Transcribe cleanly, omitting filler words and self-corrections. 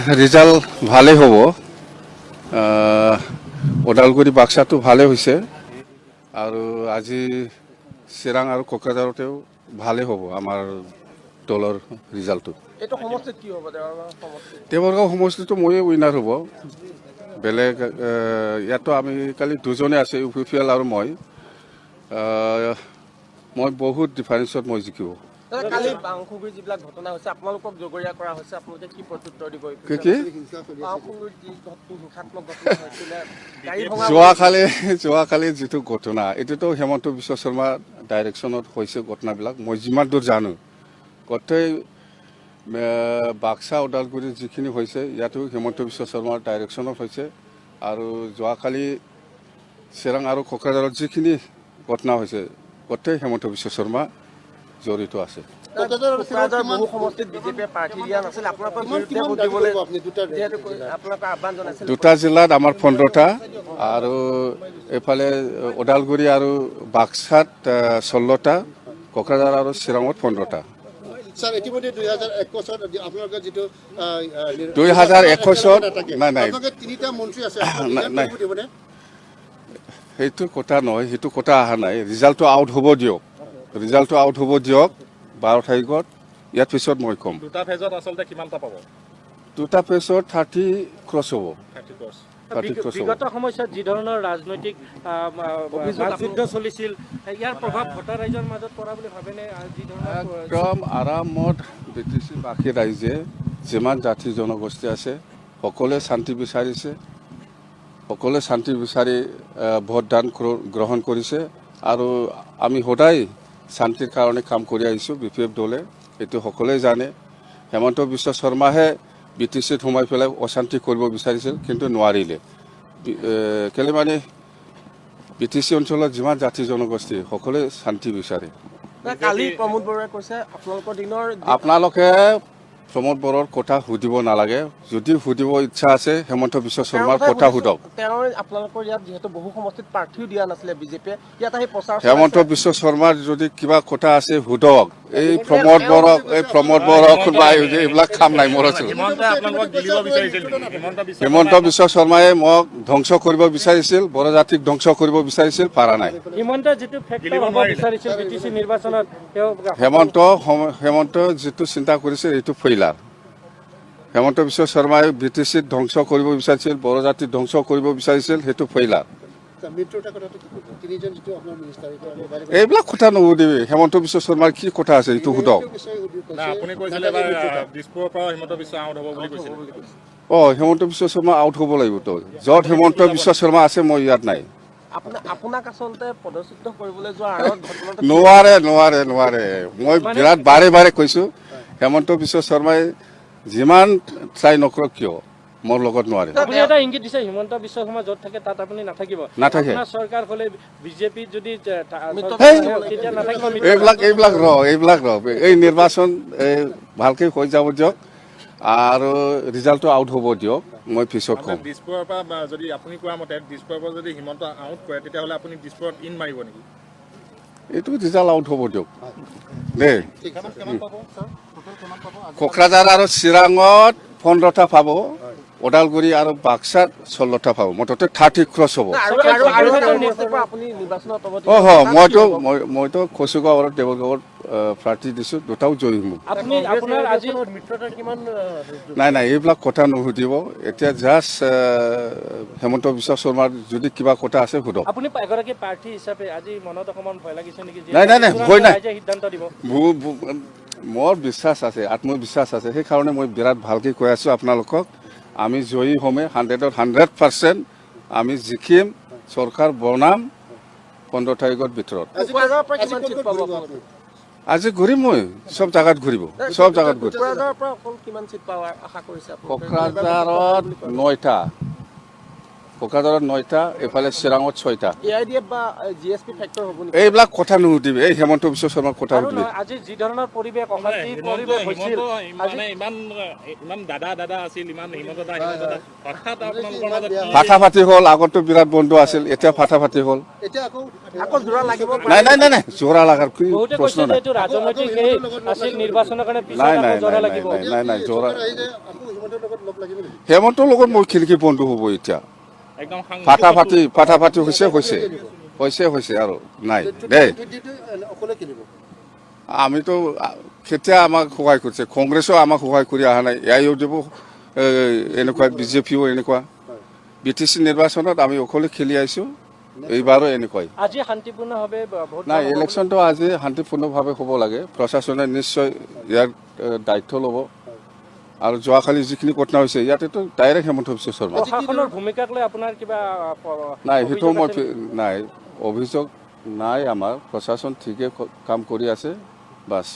Result ভালেই হ'ব। ওদালগুৰি বাক্সাটো ভালেই হৈছে আৰু আজি চিৰাং আৰু কোকৰাঝাৰতেও ভালেই হ'ব আমাৰ দলৰ ৰিজাল্টটো। এইটো সমষ্টিত কি হ'ব? দেৱৰগাঁও সমষ্টিটো ময়ে উইনাৰ হ'ব। বেলেগ ইয়াতো আমি কালি দুজনে আছে, ইউ পি পি এল আৰু মই বহুত ডিফাৰেঞ্চত মই জিকিব। কালি বাংশুগুৰিৰ যিবিলাক ঘটনা হৈছে আপোনালোকক জগৰীয়া কৰা হৈছে, আপোনালোকে কি প্ৰত্যুত্তৰ দিব? যোৱাকালি যিটো ঘটনা, এইটোতো হেমন্ত বিশ্ব শৰ্মাৰ ডাইৰেকশ্যনত হৈছে ঘটনাবিলাক। মই যিমান দূৰ জানো গোটেই বাক্সা ওদালগুৰিত যিখিনি হৈছে ইয়াতো হেমন্ত বিশ্ব শৰ্মাৰ ডাইৰেকশ্যনত হৈছে। আৰু যোৱাকালি চিৰাং আৰু কোকৰাঝাৰত যিখিনি ঘটনা হৈছে গোটেই হেমন্ত বিশ্ব শৰ্মা জড়িত আছে। বহু সমষ্টিত বিজেপিয়ে প্ৰাৰ্থী দিয়া নাছিল, দুটা জিলাত আমাৰ 15টা আৰু এইফালে ওদালগুৰি আৰু বাক্সাত 16টা, কোকৰাঝাৰ আৰু চিৰাঙত 15টা। স্যাৰ ইতিমধ্যে 2021 আপোনালোকে যেটো 2021 নাই আপোনালোকে তিনিটা মন্ত্ৰী আছে, সেইটো কথা নহয়, সেইটো কথা অহা নাই। ৰিজাল্টটো আউট হ'ব দিয়ক, 12 তাৰিখত। ইয়াৰ পিছত মই ক'ম। দুটা ফেজত আচলতে কিমানটা পাব? দুটা ফেজত 30 ক্ৰছ হ'ব। বিগত সময়ত যি ধৰণৰ ৰাজনৈতিক যুদ্ধ চলিছিল, ইয়াৰ প্ৰভাৱ ভোটাৰ ৰাইজৰ মাজত পৰা বুলি ভাবেনে? একদম আৰামত BTC-বাসী ৰাইজে যিমান জাতি জনগোষ্ঠী আছে সকলোৱে শান্তি বিচাৰিছে, সকলোৱে শান্তি বিচাৰি ভোটদান গ্ৰহণ কৰিছে। আৰু আমি সদায় শান্তিৰ কাৰণে কাম কৰি আহিছোঁ BPF দলে, এইটো সকলোৱে জানে। হেমন্ত বিশ্ব শৰ্মাহে BTC-ত সোমাই পেলাই অশান্তি কৰিব বিচাৰিছিল, কিন্তু নোৱাৰিলে। কেলে মানে BTC অঞ্চলত যিমান জাতি জনগোষ্ঠী সকলোৱে শান্তি বিচাৰে। কালি প্ৰমোদ বৰুৱাই কৈছে আপোনালোকৰ দিনৰ আপোনালোকে প্ৰমোদ বড়োৰ কথা সুধিব নালাগে। যদি সুধিব ইচ্ছা আছে হেমন্ত বিশ্ব শৰ্মাৰ কথা সুধক। আপোনালোকৰ ইয়াত যিহেতু বহু সমষ্টিত প্ৰাৰ্থীও দিয়া নাছিলে বিজেপিয়ে, ইয়াত আহি প্ৰচাৰ হেমন্ত বিশ্ব শৰ্মাৰ যদি কিবা কথা আছে সুধক। এই প্ৰমোদ বড়োক এইবিলাক কাম নাই মোৰ আছিল। হিমন্ত বিশ্ব শৰ্মাই মোক ধ্বংস কৰিব বিচাৰিছিল, বড়ো জাতিক ধ্বংস কৰিব বিচাৰিছিল, পাৰা নাই। হেমন্ত যিটো চিন্তা কৰিছে এইটো ফেইলাৰ। হেমন্ত বিশ্ব শৰ্মাই BTC-ত ধ্বংস কৰিব বিচাৰিছিল, বড়ো জাতিক ধ্বংস কৰিব বিচাৰিছিল, সেইটো ফেইলাৰ। এইবিলাক কথা নুসুধিবি। হেমন্ত বিশ্ব শৰ্মাৰ কি কথা আছে এইটো সুধক। হেমন্ত বিশ্ব শৰ্মা আউট হ'ব লাগিব। তো য'ত হেমন্ত বিশ্ব শৰ্মা আছে মই ইয়াত নাই। আপোনাক আচলতে প্ৰদৰ্শিত কৰিবলৈ যোৱা নোৱাৰে। মই বিৰাট বাৰে কৈছোঁ, হেমন্ত বিশ্ব শৰ্মাই যিমান ট্ৰাই নকৰক কিয় মোৰ লগত নোৱাৰে। আপুনি এটা ইংগিত দিছে হিমন্ত বিশ্ব শৰ্মা য'ত থাকে তাত আপুনি নাথাকিব। নাথাকে। চৰকাৰ হ'লে বিজেপিত যদি এইবিলাক এই নিৰ্বাচন ভালকে হৈ যাব দিয়ক আৰু ৰিজাল্টটো আউট হ'ব দিয়ক, মই পিছত ক'ম। দিছপুৰৰ পৰা যদি আপুনি কোৱা মতে দিছপুৰৰ পৰা যদি হিমন্ত আউট কৰে তেতিয়াহ'লে আপুনি দিছপুৰত ইন মাৰিব নেকি? এইটো ৰিজাল্ট আউট হ'ব দিয়ক দেই। কোকৰাঝাৰ আৰু চিৰাঙত 15টা পাব, ওদালগুৰি আৰু বাক্সাত 16টা পাব, মুঠতে 30 ক্ৰছ হ'ব। মইতো কচুগাঁও আৰু দেৱৰগাঁৱত প্ৰাৰ্থী দিছোঁ, দুটাও জয়ী হ'ম। নাই এইবিলাক কথা নুসুধিব। এতিয়া জাষ্ট হেমন্ত বিশ্ব শৰ্মাৰ যদি কিবা কথা আছে সুধক। আপুনি এগৰাকী প্ৰাৰ্থী হিচাপে আজি মনত অকণমান ভয় লাগিছে নেকি? নাই ভয় নাই। সিদ্ধান্ত দিব মোৰ বিশ্বাস আছে, আত্মবিশ্বাস আছে, সেইকাৰণে মই বিৰাট ভালকৈ কৈ আছোঁ আপোনালোকক। আমি জয়ী হ'মে 100% আমি জিকিম, চৰকাৰ বনাম 15 তাৰিখৰ ভিতৰত। আজি ঘূৰিম, মই চব জাগাত ঘূৰিব, চব জাগাত ঘূৰিম। কোকৰাঝাৰত কোকৰাঝাৰত 9টা, এইফালে চিৰাঙত 6টা। AIDF বা GSP ফেক্টৰ হ'ব নেকি? এইবিলাক কথা নুসুধিবি, এই হেমন্ত বিশ্ব শৰ্মাক কথা আৰু সুধিবি। নহয়, আজি যি ধৰণৰ পৰিৱেশ অশান্তিৰ পৰিৱেশ হৈছিল মানে ইমান দাদা আছিল, ইমান হিমন্ত দা হঠাৎ আপোনালোকৰ মাজত ফাটাফাটি হ'ল, আগতো বিৰাট বন্ধু আছিল, এতিয়া ফাটাফাটি হ'ল। এতিয়া আকৌ জোৰা লাগিব নাই, জোৰা লগাৰ কি বহুতে প্ৰশ্ন কৈছে যে নাই। এইটো ৰাজনৈতিক সেই আছিল নিৰ্বাচনৰ কাৰণে পিছত নাই, আকৌ জোৰা লাগিব। জোৰা। আহিছে আকৌ হিমন্তৰ লগত লগ লাগিব নেকি? হেমন্তৰ লগত মোৰ খিৰিকী বন্ধু হ'ব এতিয়া। একদম ফাটাফাটি হৈছে আৰু নাই দেই। অকলে খেলিব আমিতো কেতিয়া আমাক সহায় কৰিছে, কংগ্ৰেছেও আমাক সহায় কৰি অহা নাই, AIODF এনেকুৱা, BJPও এনেকুৱা। BTC নিৰ্বাচনত আমি অকলে খেলি আহিছোঁ, এইবাৰো এনেকুৱাই। আজি শান্তিপূৰ্ণভাৱে ভোট নাই, ইলেকশ্যনটো আজি শান্তিপূৰ্ণভাৱে হ'ব লাগে। প্ৰশাসনে নিশ্চয় ইয়াৰ দায়িত্ব ল'ব। আৰু যোৱাকালি যিখিনি ঘটনা হৈছে, ইয়াতেতো ডাইৰেক্ট হেমন্ত বিশ্ব শৰ্মা। প্ৰশাসনৰ ভূমিকাক লৈ আপোনাৰ কিবা নাই, সেইটো অভিযোগ মই আছে নেকি? নাই, অভিযোগ নাই আমাৰ। প্ৰশাসন ঠিকে কাম কৰি আছে, বাছ।